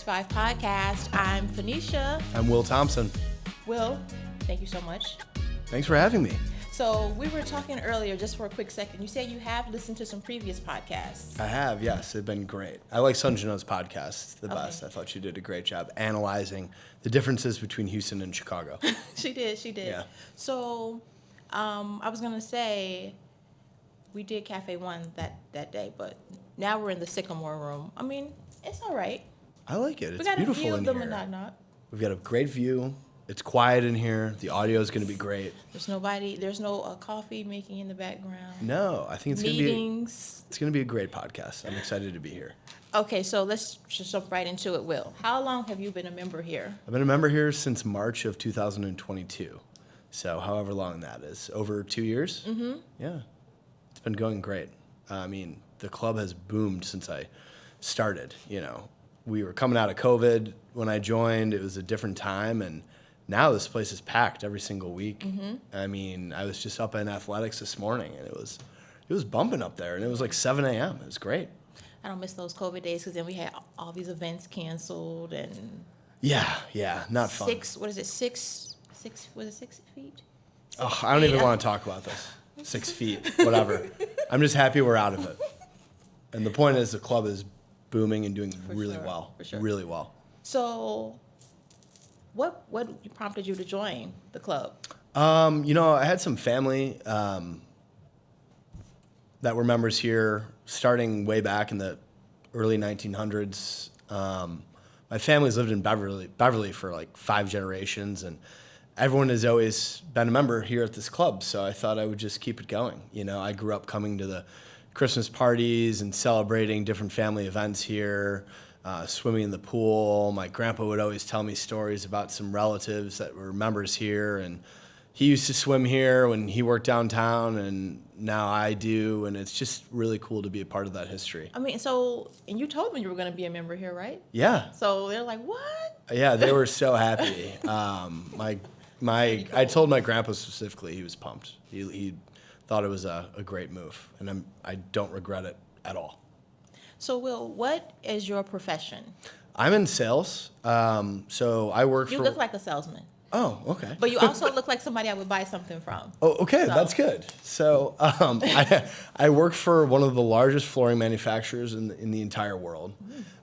365 podcast. I'm Phoenicia. I'm Will Thompson. Will, thank you so much. Thanks for having me. So we were talking earlier, just for a quick second. You said you have listened to some previous podcasts. I have, yes. They've been great. I like Sanjana's podcast the best. I thought she did a great job analyzing the differences between Houston and Chicago. She did. Yeah. So I was going to say we did Cafe One that day, but now we're in the Sycamore room. I mean, it's all right. I like it. It's we got beautiful a view in of the here. Monadnock. We've got a great view. It's quiet in here. The audio is going to be great. There's no coffee making in the background. No, I think it's Meetings. going to be a great podcast. I'm excited to be here. Okay, so let's just jump right into it, Will. How long have you been a member here? I've been a member here since March of 2022. So however long that is. Over 2 years? Mm-hmm. Yeah. It's been going great. I mean, the club has boomed since I started. You know, we were coming out of COVID when I joined. It was a different time, and now this place is packed every single week. Mm-hmm. I mean, I was just up in athletics this morning, and it was bumping up there, and it was like 7 a.m. It was great. I don't miss those COVID days because then we had all these events canceled and Yeah, not fun. 6 was it 6 feet? Oh, I don't even want to talk about this. 6 feet, whatever. I'm just happy we're out of it. And the point is the club is booming and doing really well. For sure. Really well. So what prompted you to join the club? I had some family that were members here starting way back in the early 1900s. My family's lived in Beverly for like 5 generations, and everyone has always been a member here at this club, so I thought I would just keep it going. You know, I grew up coming to the Christmas parties and celebrating different family events here, swimming in the pool. My grandpa would always tell me stories about some relatives that were members here, and he used to swim here when he worked downtown, and now I do, and it's just really cool to be a part of that history. I mean, and you told me you were going to be a member here, right? Yeah. So they're like, what? Yeah, they were so happy. I told my grandpa specifically he was pumped. He thought it was a great move, and I don't regret it at all. So, Will, what is your profession? I'm in sales, so I work for... You look like a salesman. Oh, okay. But you also look like somebody I would buy something from. Oh, okay, that's good. So I work for one of the largest flooring manufacturers in the entire world.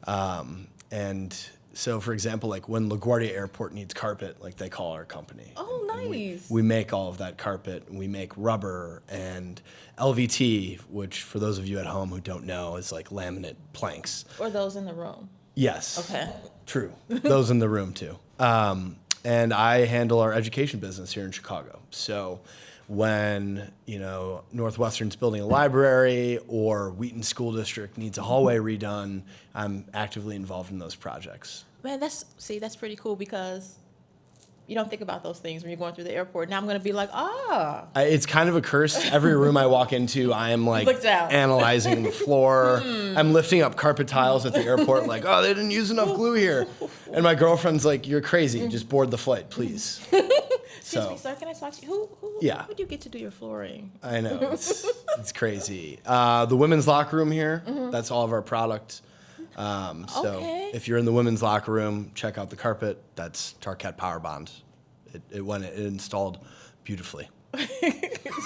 And so, for example, like when LaGuardia Airport needs carpet, like they call our company. Oh, nice. We make all of that carpet. We make rubber and LVT, which for those of you at home who don't know is like laminate planks. Or those in the room. Yes. Okay. True. Those in the room too. And I handle our education business here in Chicago. So when, Northwestern's building a library or Wheaton School District needs a hallway redone, I'm actively involved in those projects. Man, that's pretty cool because you don't think about those things when you're going through the airport. Now I'm going to be like, It's kind of a curse. Every room I walk into, I am like Look down. analyzing the floor. I'm lifting up carpet tiles at the airport like, oh, they didn't use enough glue here. And my girlfriend's like, you're crazy. Just board the flight, please. Excuse me, sir, can I talk to you? Who do you get to do your flooring? I know. It's crazy. The women's locker room here, that's all of our product. So if you're in the women's locker room, check out the carpet. That's Tarkett Power Bond. It installed beautifully.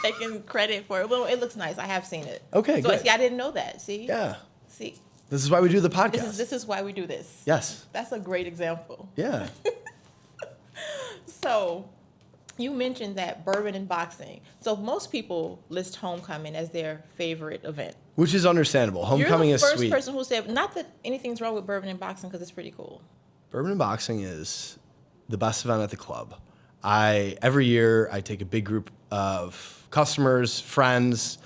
Taking credit for it. Well, it looks nice. I have seen it. Okay, so good. See, I didn't know that. See? Yeah. See? This is why we do the podcast. This is why we do this. Yes. That's a great example. Yeah. So, you mentioned that bourbon and boxing. So most people list homecoming as their favorite event. Which is understandable. Homecoming is sweet. You're the first person who said, not that anything's wrong with bourbon and boxing because it's pretty cool. Bourbon and boxing is the best event at the club. Every year I take a big group of customers, friends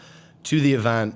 to the event.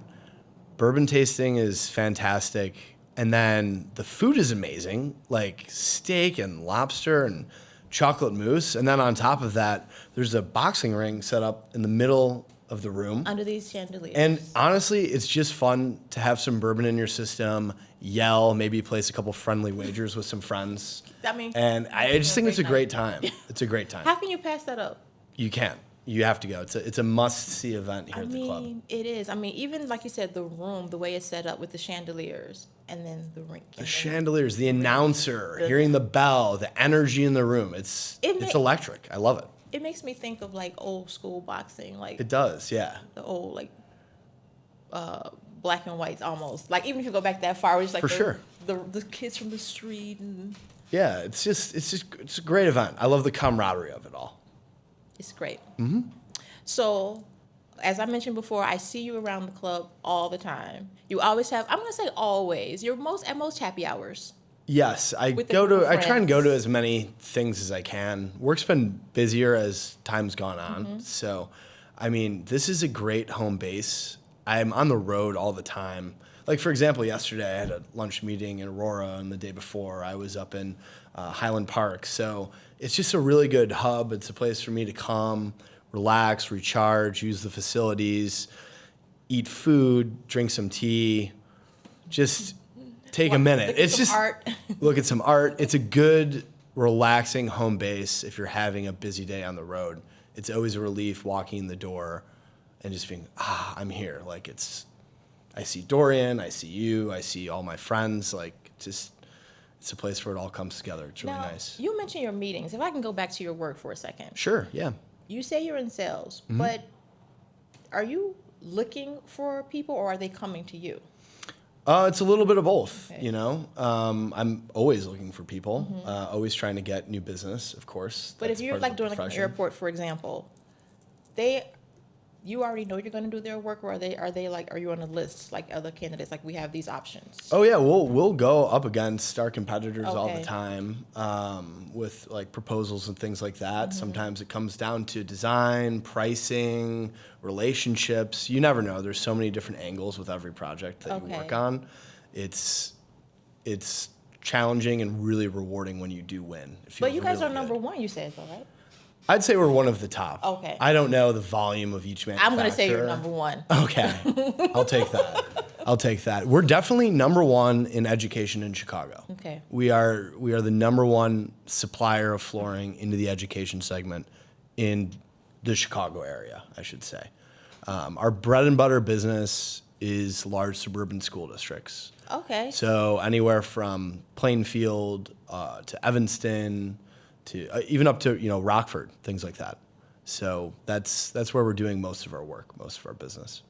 Bourbon tasting is fantastic. And then the food is amazing, like steak and lobster and chocolate mousse. And then on top of that, there's a boxing ring set up in the middle of the room. Under these chandeliers. And honestly, it's just fun to have some bourbon in your system, yell, maybe place a couple friendly wagers with some friends. I mean, and I just think it's a great time. It's a great time. How can you pass that up? You can. You have to go. It's a must-see event here at the club. It is. I mean, even like you said, the room, the way it's set up with the chandeliers and then the rink. The chandeliers, the announcer, hearing the bell, the energy in the room. It's electric. I love it. It makes me think of like old school boxing, like It does, yeah. the old like black and whites almost. Like even if you go back that far, it's like For sure. the kids from the street and Yeah, it's a great event. I love the camaraderie of it all. it's great. Mm-hmm. So, as I mentioned before, I see you around the club all the time. You always have. I'm gonna say always. You're at most happy hours. Yes, I With the group of try and go to friends. as many things as I can. Work's been busier as time's gone on. Mm-hmm. So, I mean, this is a great home base. I'm on the road all the time. Like, for example, yesterday I had a lunch meeting in Aurora, and the day before I was up in Highland Park. So it's just a really good hub. It's a place for me to come, relax, recharge, use the facilities, eat food, drink some tea, just take a minute. Look at It's some just art. look at some art. It's a good, relaxing home base if you're having a busy day on the road. It's always a relief walking in the door and just being, I'm here. Like I see Dorian, I see you, I see all my friends. Like it's a place where it all comes together. It's really Now, nice. you mentioned your meetings. If I can go back to your work for a second. Sure, yeah. You say you're in sales, Mm-hmm. but are you looking for people or are they coming to you? It's a little bit of both, Okay. you know. I'm always looking for people, always trying to get new business, of course. But That's if you're part of like the doing like an profession. airport, for example, you already know you're going to do their work, or are they like, are you on a list like other candidates? Like we have these options. Oh yeah, we'll go up against our competitors all the Okay. time with like proposals and things like that. Mm-hmm. Sometimes it comes down to design, pricing, relationships. You never know. There's so many different angles with every project that you Okay. work on. It's challenging and really rewarding when you do win. It But feels you guys really are good. number one, you said, though, right? I'd say we're one of the top. Okay. I don't know the volume of each manufacturer. I'm going to say you're number one. Okay. I'll take that. We're definitely number one in education in Chicago. Okay. We are the number one supplier of flooring into the education segment in the Chicago area, I should say. Our bread and butter business is large suburban school districts. Okay. So anywhere from Plainfield to Evanston to even up to Rockford, things like that. So that's where we're doing most of our work, most of our business.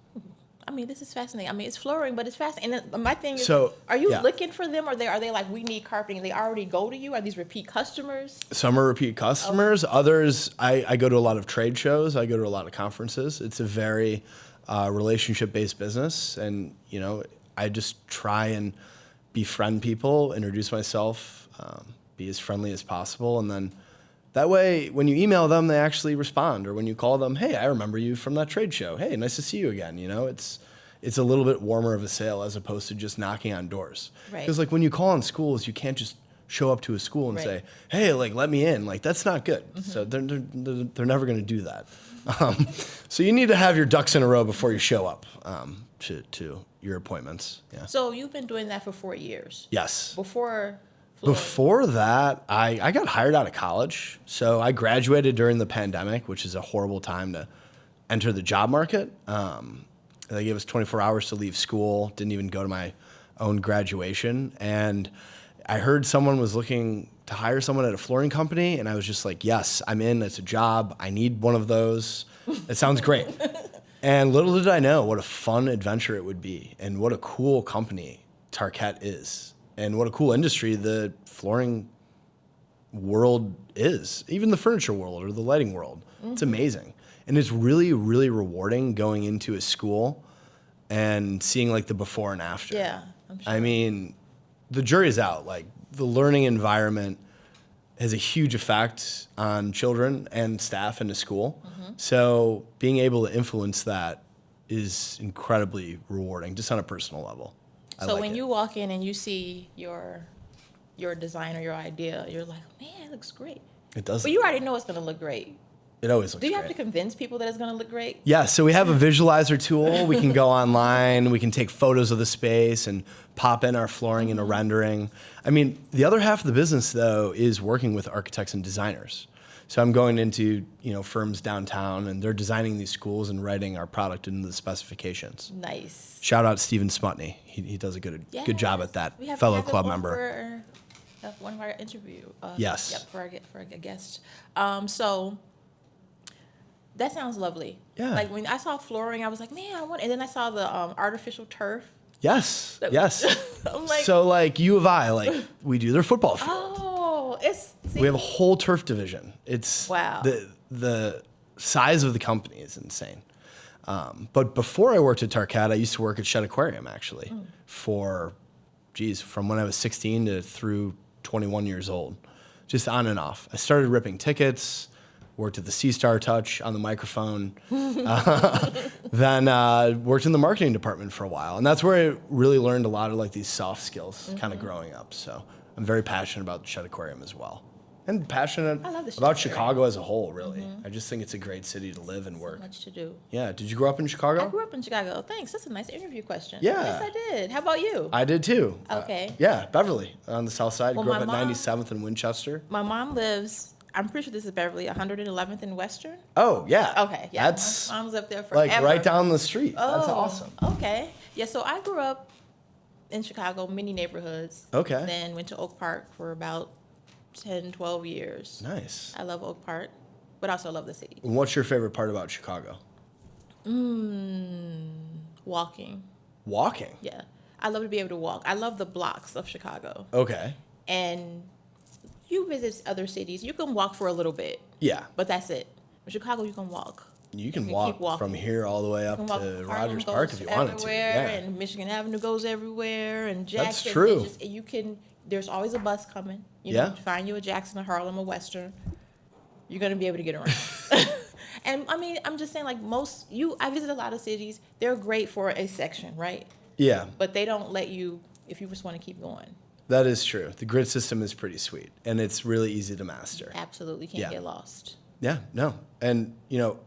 I mean, this is fascinating. I mean, it's flooring, but it's fascinating. And then my thing is, So, are you yeah. looking for them, or are they like, we need carpeting? They already go to you? Are these repeat customers? Some are repeat customers. Others, I go to a lot of trade shows. I go to a lot of conferences. It's a very relationship-based business, and I just try and befriend people, introduce myself, be as friendly as possible, and then that way, when you email them, they actually respond. Or when you call them, hey, I remember you from that trade show. Hey, nice to see you again. It's a little bit warmer of a sale as opposed to just knocking on doors. Right. Because like when you call on schools, you can't just show up to a school and Right. say, hey, like let me in. Like that's not good. So they're never going to do that. So you need to have your ducks in a row before you show up to your appointments. Yeah. So you've been doing that for 4 years. Yes. Before flooring. Before that, I got hired out of college. So I graduated during the pandemic, which is a horrible time to enter the job market. They gave us 24 hours to leave school, didn't even go to my own graduation. And I heard someone was looking to hire someone at a flooring company. And I was just like, yes, I'm in. It's a job. I need one of those. It sounds great. And little did I know what a fun adventure it would be and what a cool company Tarkett is. And what a cool industry the flooring world is, even the furniture world or the lighting world. Mm-hmm. It's amazing. And it's really, really rewarding going into a school and seeing like the before and after. Yeah, I'm sure. I mean, the jury's out. Like the learning environment has a huge effect on children and staff in the school. Mm-hmm. So being able to influence that is incredibly rewarding, just on a personal level. So when you walk in and you see your design or your idea, you're like, man, it looks great. It does. But you already know it's going to look great. It always looks Do you great. have to convince people that it's going to look great? Yeah, so we have a visualizer tool. We can go online. We can take photos of the space and pop in our flooring in a rendering. I mean, the other half of the business, though, is working with architects and designers. So I'm going into, firms downtown, and they're designing these schools and writing our product into the specifications. Nice. Shout out Steven Smutney. He does a good job at that. Fellow club member. One of our interview. Yes. Yep, for a guest. So that sounds lovely. Yeah. Like when I saw flooring, I was like, man, and then I saw the artificial turf. Yes. I'm like, so like U of I, we do their football field. Oh, We have a whole turf division. It's wow. The size of the company is insane. But before I worked at Tarkat, I used to work at Shed Aquarium actually for, from when I was 16 to through 21 years old, just on and off. I started ripping tickets, worked at the C-Star Touch on the microphone, then worked in the marketing department for a while. And that's where I really learned a lot of like these soft skills kind of growing up. So I'm very passionate about the Shed Aquarium as well. And passionate about Chicago as a whole, really. I just think it's a great city to live and work. So much to do. Yeah. Did you grow up in Chicago? I grew up in Chicago. Thanks. That's a nice interview question. Yeah. Yes, I did. How about you? I did too. Okay. Yeah, Beverly on the south side. Well, Grew up at my mom- 97th and Winchester. My mom lives, I'm pretty sure this is Beverly, 111th and Western. Oh, yeah. Okay. Yeah. That's my mom's up there forever. like right down the street. Oh, That's awesome. Okay. Yeah, so I grew up in Chicago, many neighborhoods. Okay. Then went to Oak Park for about 10, 12 years. Nice. I love Oak Park, but also love the city. And what's your favorite part about Chicago? Walking. Walking. Yeah. I love to be able to walk. I love the blocks of Chicago. Okay. And you visit other cities, you can walk for a little bit, Yeah. but that's it. In Chicago, you can walk. You can keep walk walking. from here all the way up You can walk. to Harlem Rogers goes Park if you wanted to. everywhere, Yeah. and Michigan Avenue goes everywhere, and Jackson. That's true. You can. There's always a bus coming. You Yeah. can find you a Jackson, a Harlem, a Western. You're gonna be able to get around. And I mean, I'm just saying, like I visit a lot of cities. They're great for a section, right? Yeah. But they don't let you if you just want to keep going. That is true. The grid system is pretty sweet, and it's really easy to master. Absolutely, can't Yeah. get lost. Yeah, no. And,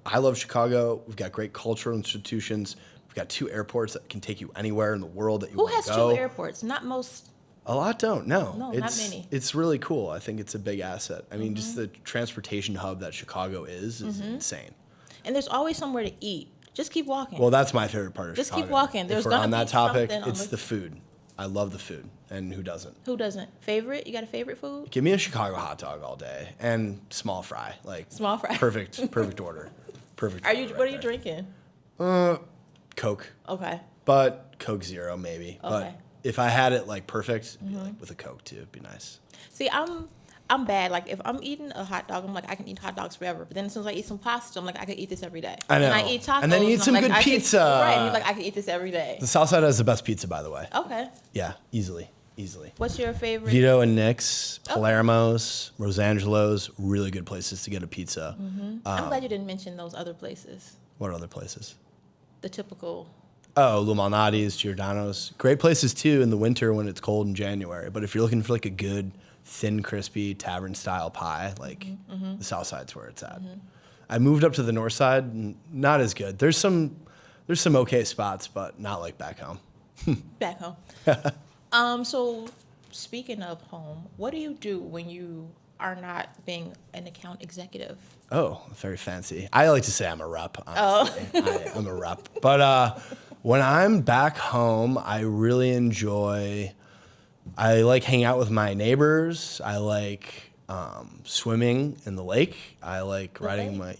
I love Chicago. We've got great cultural institutions. We've got 2 airports that can take you anywhere in the world that you Who want has to go. 2 airports? Not most. A lot don't, no. No, not many. It's really cool. I think it's a big asset. I mean, just the transportation hub that Chicago is insane. And there's always somewhere to eat. Just keep walking. Well, that's my favorite part of Just Chicago. keep walking. There's if we're gonna on be that topic, something on it's the- the food. I love the food, and who doesn't? Who doesn't? Favorite? You got a favorite food? Give me a Chicago hot dog all day and small fry, Small fry. Perfect order. Perfect. What are you there. drinking? Coke, Okay. but Coke Zero maybe. But Okay. if I had it perfect, it'd be with a Coke too. It'd be nice. See, I'm bad. Like if I'm eating a hot dog, I'm like I can eat hot dogs forever. But then as soon as I eat some pasta, I'm like I could eat this every day. I know. And I eat tacos. And then you eat I'm some like, good I could- pizza. Right. And you're like I can eat this every day. The South Side has the best pizza, by the way. Okay. Yeah, easily. What's your favorite? Vito and Nick's, Palermo's, Rosangelo's, really good places to get a pizza. I'm glad you didn't mention those other places. What other places? The typical. Oh, Lou Malnati's, Giordano's. Great places too in the winter when it's cold in January. But if you're looking for a good, thin, crispy tavern style pie, the South Side's where it's at. I moved up to the North Side, and not as good. There's some okay spots, but not like back home. Back home. So speaking of home, what do you do when you are not being an account executive? Oh, very fancy. I like to say I'm a rep, honestly. I'm a rep. But when I'm back home, I really enjoy, I like hanging out with my neighbors. I like swimming in the lake. I like riding lake?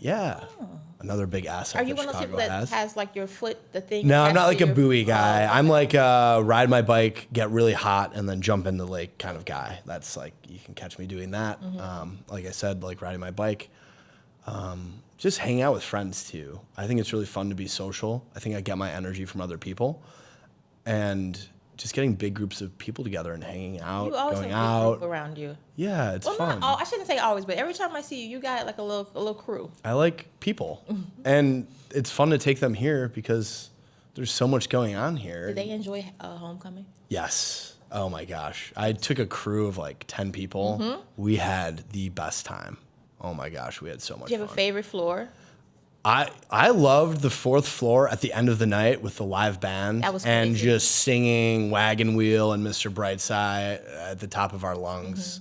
another big asset Are you that one of those Chicago people that has. has like your foot, the thing? No, I'm attached not to like a your- buoy guy. Oh, I'm like ride my bike, get really hot, and then jump in the lake kind of guy. That's you can catch me doing that. Like I said, riding my bike. Just hanging out with friends too. I think it's really fun to be social. I think I get my energy from other people. And just getting big groups of people together and hanging out, You always going have a big out. group around you. Yeah, it's Well, fun. I shouldn't say always, but every time I see you, you got like a little crew. I like people. And it's fun to take them here because there's so much going on here. Did they enjoy homecoming? Yes. Oh my gosh. I took a crew of 10 people. We had the best time. Oh my gosh, we had so much Do you have fun. a favorite floor? I loved the 4th floor at the end of the night with the live band That was and crazy. just singing Wagon Wheel and Mr. Brightside at the top of our lungs.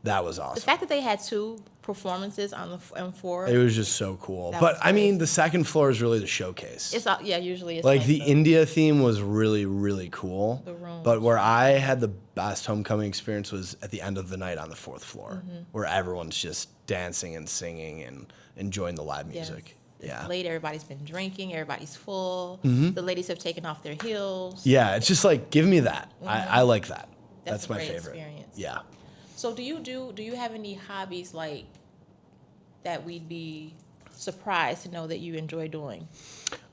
That was The awesome. fact that they had 2 performances on the M4. It was just so cool. That But was I mean, crazy. the second floor is really the showcase. It's usually it's Like the the India theme was really, really cool. The room But was where I had the best homecoming experience was at the end of the night on the fourth floor, Mm-hmm. where everyone's just dancing and singing and enjoying the live Yes. music. It's Yeah. late. Everybody's been drinking. Everybody's full. The ladies have taken off their heels. Yeah, it's just like, give me that. I like that. That's That's a my great favorite. experience. Yeah. So do you have any hobbies like that we'd be surprised to know that you enjoy doing?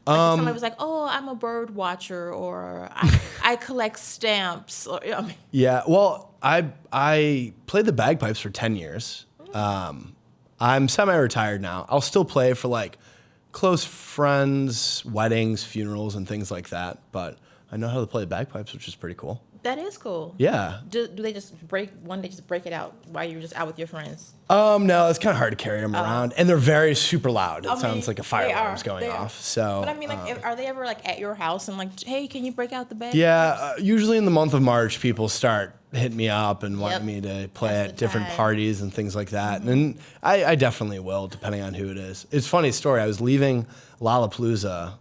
Like if somebody was like, "Oh, I'm a bird watcher," or I collect stamps," or I mean, Yeah, well, I played the bagpipes for 10 years. I'm semi-retired now. I'll still play for like close friends, weddings, funerals, and things like that. But I know how to play bagpipes, which is pretty cool. that is cool. Yeah. Do they just break it out while you're just out with your friends? No, it's kind of hard to carry them around, and they're very super loud. It I mean, sounds like a fire they alarm's are, going they are. off. So, But I mean, like, are they ever like at your house and like, "Hey, can you break out the bag?" yeah, usually in the month of March, people start hitting me up and wanting me to play That's at the different time. parties and things like that. And I definitely will, depending on who it is. It's a funny story. I was leaving Lollapalooza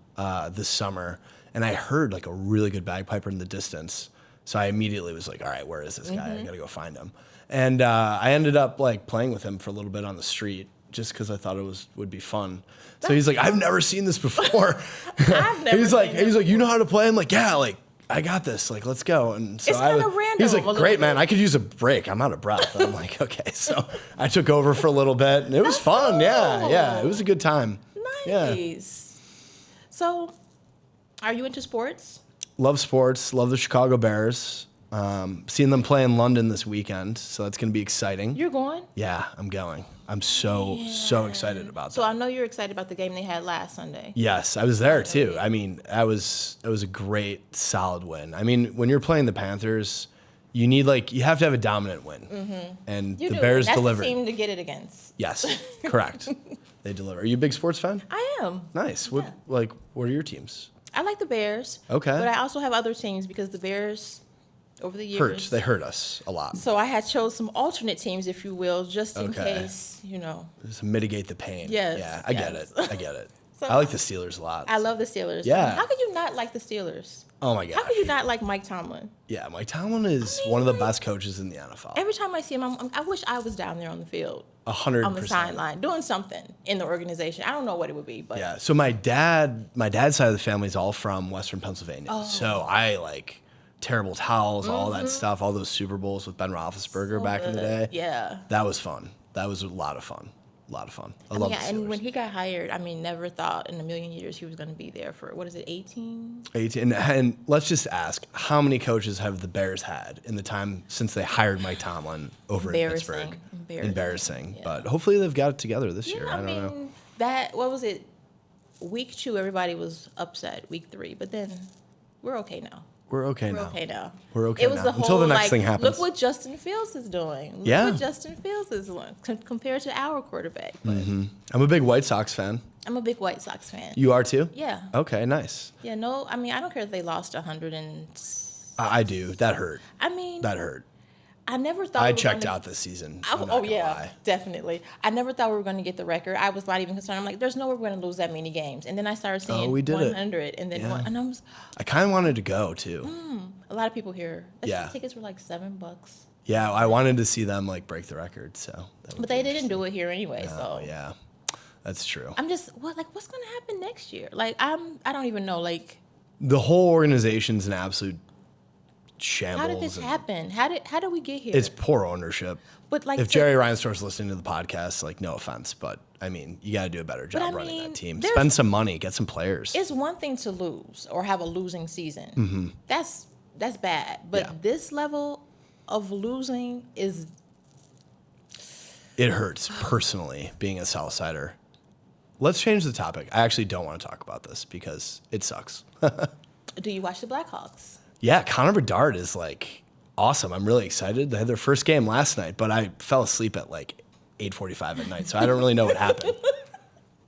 this summer, and I heard like a really good bagpiper in the distance. So I immediately was like, all right, where is this guy? I got to go find him. And I ended up like playing with him for a little bit on the street just because I thought it would be fun. So he's like, I've never seen this before. I've never he's like, seen this you know how to play? I'm like, yeah, like I got this. Like, let's go. And so It's kinda random He's a like, little great, man. bit. I could use a break. I'm out of breath. And I'm like, okay. So I took over for a little bit, and it was fun. Yeah, it was a good time. Yeah. Nice. So, are you into sports? Love sports. Love the Chicago Bears. Seeing them play in London this weekend, so that's going to be exciting. You're going? Yeah, I'm going. I'm so excited about So that. I know you're excited about the game they had last Sunday. Yes, I was there too. I mean, it was a great, solid win. I mean, when you're playing the Panthers, you have to have a dominant win, and You the do. Bears That's delivered. the team to get it against. Yes, correct. They deliver. Are you a big sports fan? I am. Nice. Yeah. What are your teams? I like the Bears. Okay. But I also have other teams because the Bears, over the years. Hurt. They hurt us a lot. So I had chose some alternate teams, if you will, just in Okay. case, you know. Just to mitigate the pain. Yes, Yeah, I get yes. it. I get it. So- I like the Steelers a lot. I love the Steelers. Yeah. How could you not like the Steelers? Oh my gosh. How could you not like Mike Tomlin? Yeah, Mike Tomlin is one of the best coaches in the NFL. Every time I see him, I wish I was down there on the field, 100%. on the sideline, doing something in the organization. I don't know what it would be, but Yeah. So my dad's side of the family is all from Western Pennsylvania. Oh. So I like terrible towels, all that stuff, all those Super Bowls with Ben Roethlisberger So back in the good. day. Yeah. That was fun. That was a lot of fun. A lot of fun. I love Yeah, the and Steelers. when he got hired, I mean, never thought in a million years he was going to be there for, what is it, 18? 18. And let's just ask, how many coaches have the Bears had in the time since they hired Mike Tomlin over in Pittsburgh? Embarrassing. Yeah. But hopefully they've got it together this year. Yeah, I don't know. that, what was it? Week 2, everybody was upset. Week 3, but then we're okay now. We're okay We're now. okay now. We're okay It was now. the whole, Until the next like, thing happens. look what Justin Fields is doing. Look Yeah. what Justin Fields is doing compared to our quarterback. But I'm a big White Sox fan. I'm a big White Sox fan. You are too? Yeah. Okay, nice. Yeah, no, I mean, I don't care if they lost 100 and... I do. That hurt. I mean, That hurt. I never thought I we were checked gonna- out this season. I- I'm not oh gonna yeah, lie. definitely. I never thought we were going to get the record. I was not even concerned. I'm like, there's no way we're going to lose that many games. And then I started seeing we did it. 100, and then Yeah. and I was I kind of wanted to go too. a lot of people here. I think Yeah. tickets were like $7, Yeah, I wanted to see them like break the record. So. that would but be they didn't do it here anyway. interesting. So Oh yeah, that's true. I'm just what's going to happen next year? Like I don't even know. Like The whole organization's an absolute shambles. how did this and happen? How did we get here? It's poor ownership. But like If to- Jerry Reinsdorf's listening to the podcast, like no offense, but I mean you got to do a better job I running mean, that team. there's- Spend some money, get some players. it's one thing to lose or have a losing season. That's bad. But Yeah. this level of losing is It hurts personally being a Southsider. Let's change the topic. I actually don't want to talk about this because it sucks. do you watch the Blackhawks? Yeah, Connor Bedard is like awesome. I'm really excited. They had their first game last night, but I fell asleep at like 8:45 at night, so I don't really know what happened.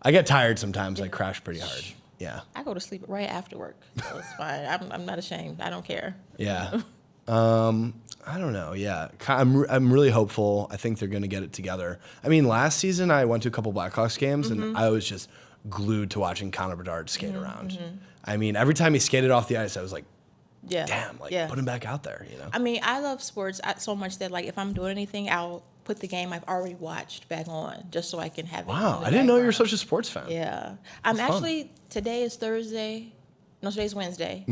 I get tired sometimes. I crash pretty hard. Yeah, I go to sleep right after work. So it's fine. I'm not ashamed. I don't care. yeah. I don't know. Yeah, I'm really hopeful. I think they're going to get it together. I mean, last season I went to a couple Blackhawks games, and I was just glued to watching Connor Bedard skate around. I mean, every time he skated off the ice, I was like, damn, like put him back out there. You know. I mean, I love sports so much that like if I'm doing anything, I'll put the game I've already watched back on just so I can have it. Wow, I didn't know you were such a sports fan. Yeah, I'm actually. Today is Thursday. No, today's Wednesday.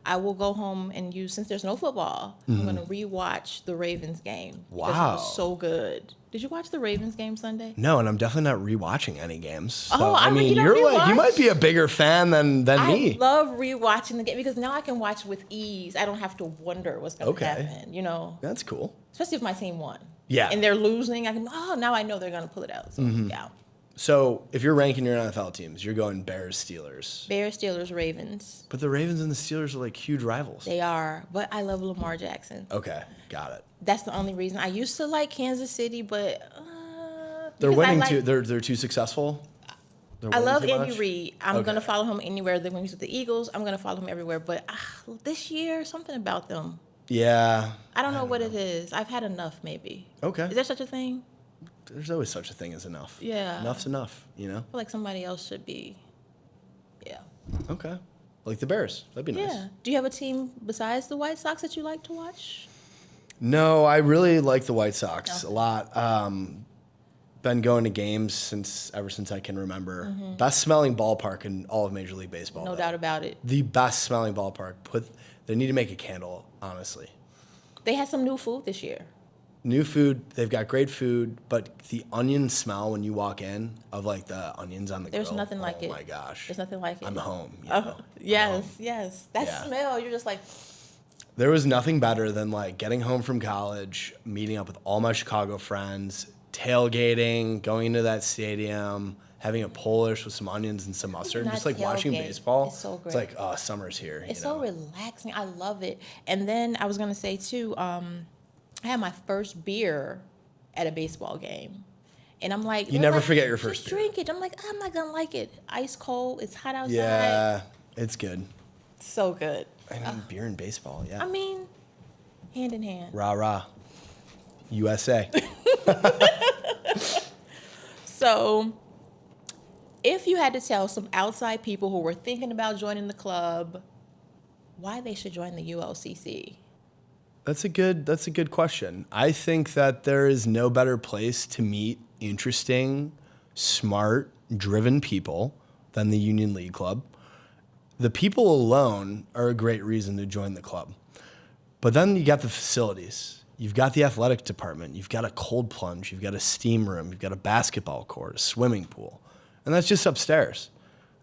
I will go home and since there's no football, I'm going to rewatch the Ravens game. Wow. Because it was so good. Did you watch the Ravens game Sunday? No, and I'm definitely not rewatching any games. So, I mean, you might be a bigger fan than me. I love rewatching the game because now I can watch with ease. I don't have to wonder what's going to happen, you know. That's cool. Especially if my team won. Yeah. And they're losing. Now I know they're going to pull it out. So, yeah. So if you're ranking your NFL teams, you're going Bears, Steelers. Bears, Steelers, Ravens. But the Ravens and the Steelers are like huge rivals. They are, but I love Lamar Jackson. Okay, got it. That's the only reason. I used to like Kansas City, but they're winning too. They're too successful. I love Andy Reid. I'm gonna follow him anywhere. When he's with the Eagles, I'm gonna follow him everywhere. But this year, something about them. Yeah. I don't know what it is. I've had enough. Maybe. Okay. Is there such a thing? There's always such a thing as enough. Yeah. Enough's enough, you know? I feel like somebody else should be. Yeah. Okay. Like the Bears. That'd be nice. Yeah. Do you have a team besides the White Sox that you like to watch? No, I really like the White Sox a lot. Been going to games ever since I can remember. Best smelling ballpark in all of Major League Baseball. No doubt about it. The best smelling ballpark. They need to make a candle, honestly. They had some new food this year. New food, they've got great food, but the onion smell when you walk in of like the onions on the grill. There's nothing like it. Oh my gosh. There's nothing like it. I'm home. Yes. That smell, you're just like. There was nothing better than like getting home from college, meeting up with all my Chicago friends, tailgating, going into that stadium, having a Polish with some onions and some mustard, just like watching baseball. It's so great. It's like, oh, summer's here. It's so relaxing. I love it. And then I was going to say too, I had my first beer at a baseball game. And I'm like... You never forget your first beer. Just beer. drink it. I'm like, I'm not going to like it. Ice cold. It's hot outside. Yeah, it's good. So good. I mean, beer and baseball, yeah. I mean, hand in hand. Rah, rah. USA. So, if you had to tell some outside people who were thinking about joining the club why they should join the ULCC... That's a good question. I think that there is no better place to meet interesting, smart, driven people than the Union League Club. The people alone are a great reason to join the club. But then you got the facilities. You've got the athletic department. You've got a cold plunge. You've got a steam room. You've got a basketball court, a swimming pool. And that's just upstairs.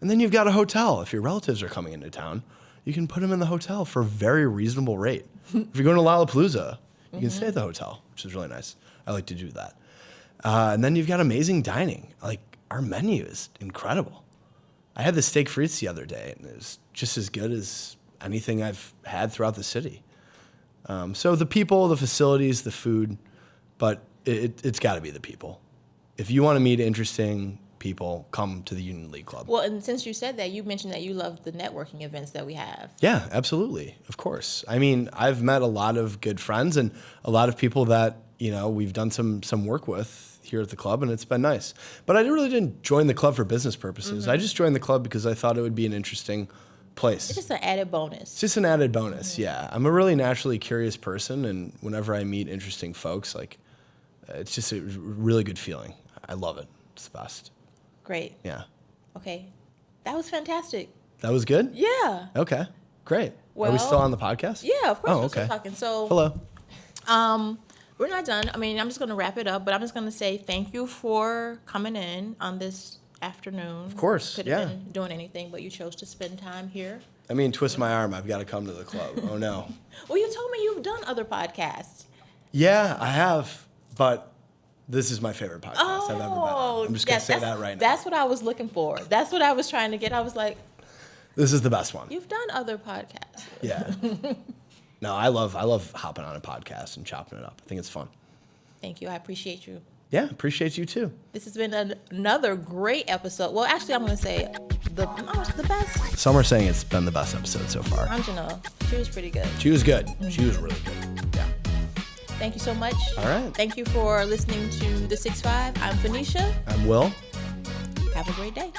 And then you've got a hotel. If your relatives are coming into town, you can put them in the hotel for a very reasonable rate. If you're going to Lollapalooza, you can stay at the hotel, which is really nice. I like to do that. And then you've got amazing dining. Like, our menu is incredible. I had the steak frites the other day, and it was just as good as anything I've had throughout the city. So the people, the facilities, the food, but it's got to be the people. If you want to meet interesting people, come to the Union League Club. Well, and since you said that, you mentioned that you love the networking events that we have. Yeah, absolutely. Of course. I mean, I've met a lot of good friends and a lot of people that, you know, we've done some work with here at the club, and it's been nice. But I really didn't join the club for business purposes. I just joined the club because I thought it would be an interesting place. It's just an added bonus. It's just an added bonus, yeah. I'm a really naturally curious person, and whenever I meet interesting folks, like, it's just a really good feeling. I love it. It's the best. Great. Yeah. Okay. That was fantastic. That was good? Yeah. Okay. Great. Well, are we still on the podcast? Yeah, of course. Oh, We're okay. still talking. So, hello. We're not done. I mean, I'm just going to wrap it up, but I'm just going to say thank you for coming in on this afternoon. Of course, Could have been doing anything, but you chose to spend time here. I mean, twist my arm. I've got to come to the club. Oh, no. Well, you told me you've done other podcasts. Yeah, I have, but this is my favorite podcast I've ever been on. I'm just going to say that right now. That's what I was looking for. That's what I was trying to get. I was like, this is the best one. you've done other podcasts. Yeah. No, I love hopping on a podcast and chopping it up. I think it's fun. Thank you. I appreciate you. Yeah, appreciate you too. This has been another great episode. Well, actually, I'm going to say the best. Some are saying it's been the best episode so far. Anjana, she was pretty good. She was good. She was really good. Yeah. Thank you so much. All right. Thank you for listening to The 6-5. I'm Phoenicia. I'm Will. Have a great day.